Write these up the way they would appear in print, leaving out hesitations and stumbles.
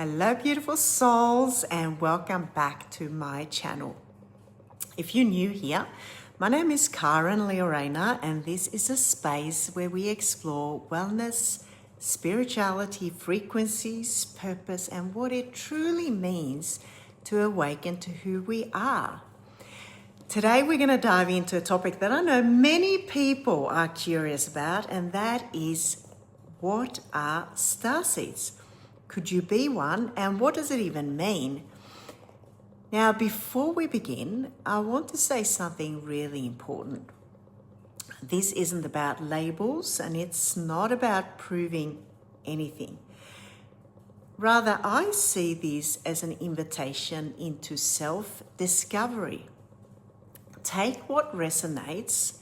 Hello beautiful souls and welcome back to my channel. If you're new here, my name is Karen Lyran and this is a space where we explore wellness, spirituality, frequencies, purpose and what it truly means to awaken to who we are. Today we're going to dive into a topic that I know many people are curious about, and that is, what are starseeds? Could you be one, and what does it even mean? Now, before we begin, I want to say something really important. This isn't about labels, and it's not about proving anything. Rather, I see this as an invitation into self-discovery. Take what resonates,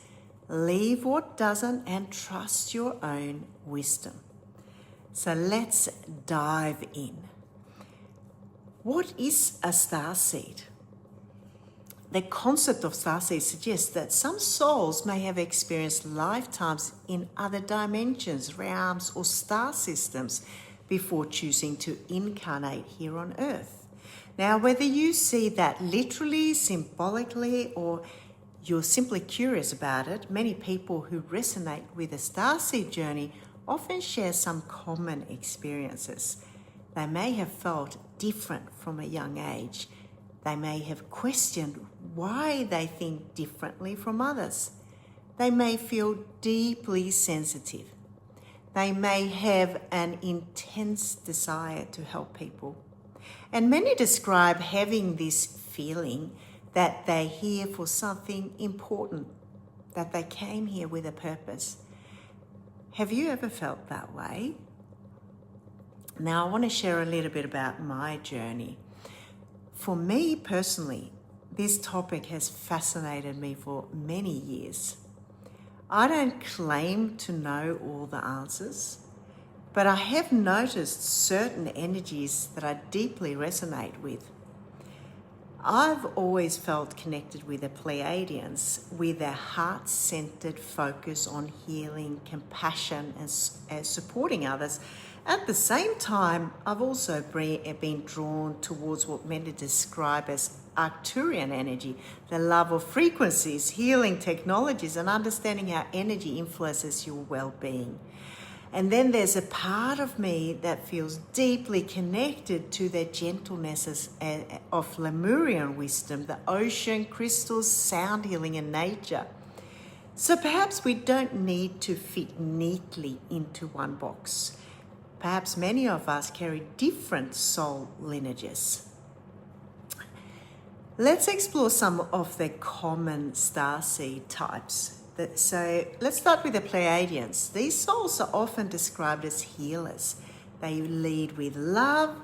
leave what doesn't, and trust your own wisdom. So let's dive in. What is a starseed? The concept of starseed suggests that some souls may have experienced lifetimes in other dimensions, realms, or star systems before choosing to incarnate here on Earth. Now, whether you see that literally, symbolically, or you're simply curious about it, many people who resonate with a starseed journey often share some common experiences. They may have felt different from a young age. They may have questioned why they think differently from others. They may feel deeply sensitive. They may have an intense desire to help people. And many describe having this feeling that they're here for something important, that they came here with a purpose. Have you ever felt that way? Now, I want to share a little bit about my journey. For me personally, this topic has fascinated me for many years. I don't claim to know all the answers, but I have noticed certain energies that I deeply resonate with. I've always felt connected with the Pleiadians, with their heart-centered focus on healing, compassion, and supporting others. At the same time, I've also been drawn towards what many describe as Arcturian energy, the love of frequencies, healing technologies, and understanding how energy influences your well-being. And then there's a part of me that feels deeply connected to the gentleness of Lemurian wisdom, the ocean, crystals, sound healing, and nature. So perhaps we don't need to fit neatly into one box. Perhaps many of us carry different soul lineages. Let's explore some of the common starseed types. So let's start with the Pleiadians. These souls are often described as healers. They lead with love.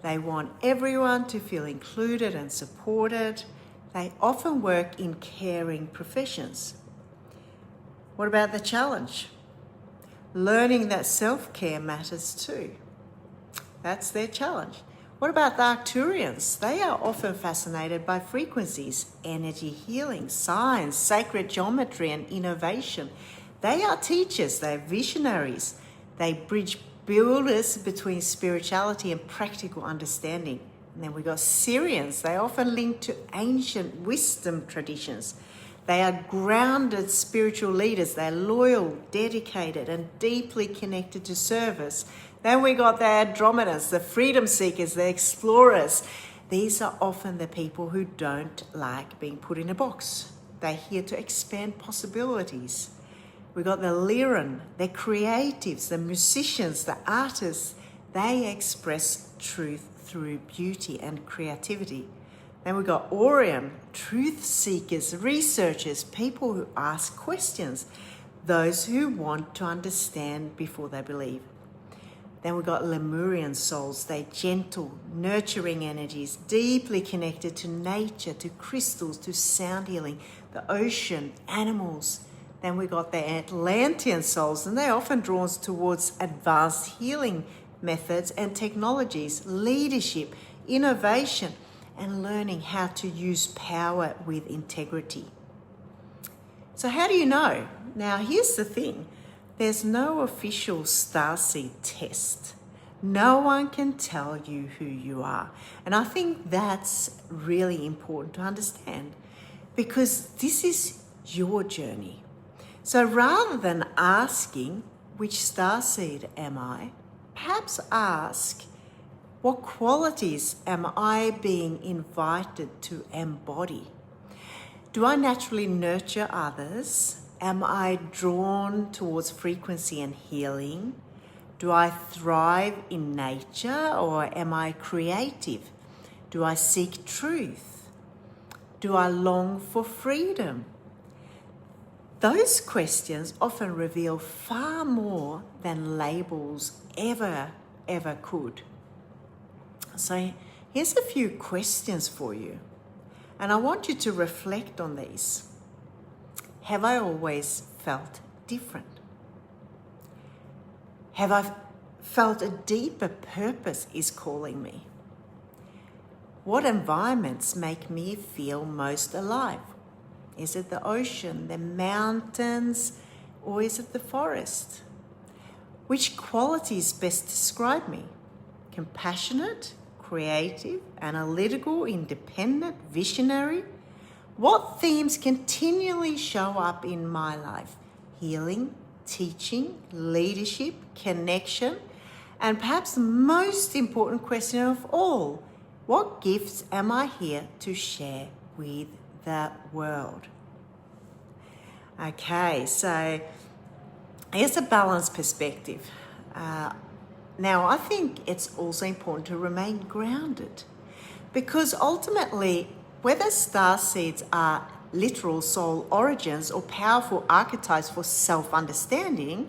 They want everyone to feel included and supported. They often work in caring professions. What about the challenge? Learning that self-care matters too. That's their challenge. What about the Arcturians? They are often fascinated by frequencies, energy healing, science, sacred geometry, and innovation. They are teachers, they're visionaries. They bridge builders between spirituality and practical understanding. And then we got Sirians. They often link to ancient wisdom traditions. They are grounded spiritual leaders. They're loyal, dedicated, and deeply connected to service. Then we got the Andromedans, the freedom seekers, the explorers. These are often the people who don't like being put in a box. They're here to expand possibilities. We got the Lyran, the creatives, the musicians, the artists. They express truth through beauty and creativity. Then we got Orion, truth seekers, researchers, people who ask questions, those who want to understand before they believe. Then we got Lemurian souls. They're gentle, nurturing energies, deeply connected to nature, to crystals, to sound healing, the ocean, animals. Then we got the Atlantean souls, and they're often drawn towards advanced healing methods and technologies, leadership, innovation, and learning how to use power with integrity. So how do you know? Now, here's the thing. There's no official starseed test. No one can tell you who you are. And I think that's really important to understand, because this is your journey. So rather than asking, which starseed am I? Perhaps ask, what qualities am I being invited to embody? Do I naturally nurture others? Am I drawn towards frequency and healing? Do I thrive in nature, or am I creative? Do I seek truth? Do I long for freedom? Those questions often reveal far more than labels ever could. So here's a few questions for you, and I want you to reflect on these. Have I always felt different? Have I felt a deeper purpose is calling me? What environments make me feel most alive? Is it the ocean, the mountains, or is it the forest? Which qualities best describe me? Compassionate, creative, analytical, independent, visionary? What themes continually show up in my life? Healing, teaching, leadership, connection, and perhaps the most important question of all, what gifts am I here to share with the world? Okay, so here's a balanced perspective. Now, I think it's also important to remain grounded, because ultimately, whether starseeds are literal soul origins or powerful archetypes for self-understanding,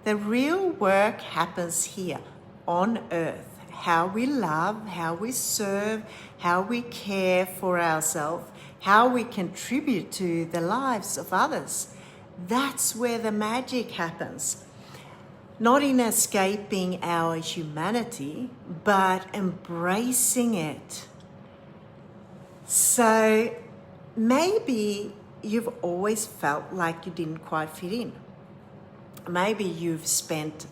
the real work happens here on Earth. How we love, how we serve, how we care for ourselves, how we contribute to the lives of others. That's where the magic happens. Not in escaping our humanity, but embracing it. So maybe you've always felt like you didn't quite fit in. Maybe you've spent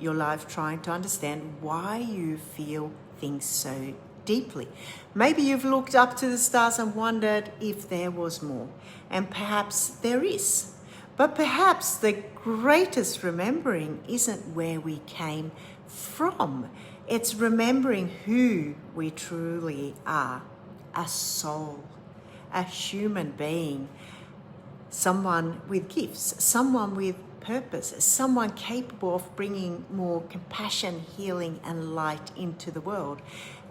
your life trying to understand why you feel things so deeply. Maybe you've looked up to the stars and wondered if there was more. And perhaps there is. But perhaps the greatest remembering isn't where we came from. It's remembering who we truly are. A soul, a human being, someone with gifts, someone with purpose, someone capable of bringing more compassion, healing, and light into the world.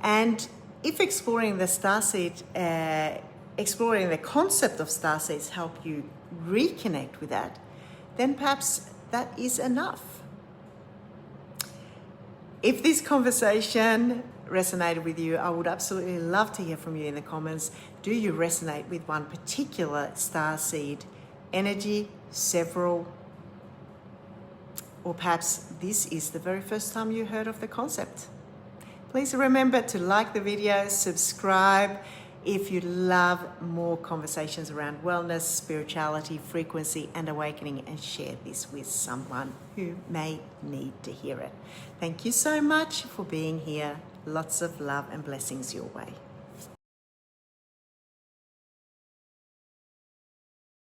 And if exploring the starseed, exploring the concept of starseeds help you reconnect with that, then perhaps that is enough. If this conversation resonated with you, I would absolutely love to hear from you in the comments. Do you resonate with one particular starseed energy, several, or perhaps this is the very first time you heard of the concept? Please remember to like the video, subscribe if you love more conversations around wellness, spirituality, frequency, and awakening, and share this with someone who may need to hear it. Thank you so much for being here. Lots of love and blessings your way.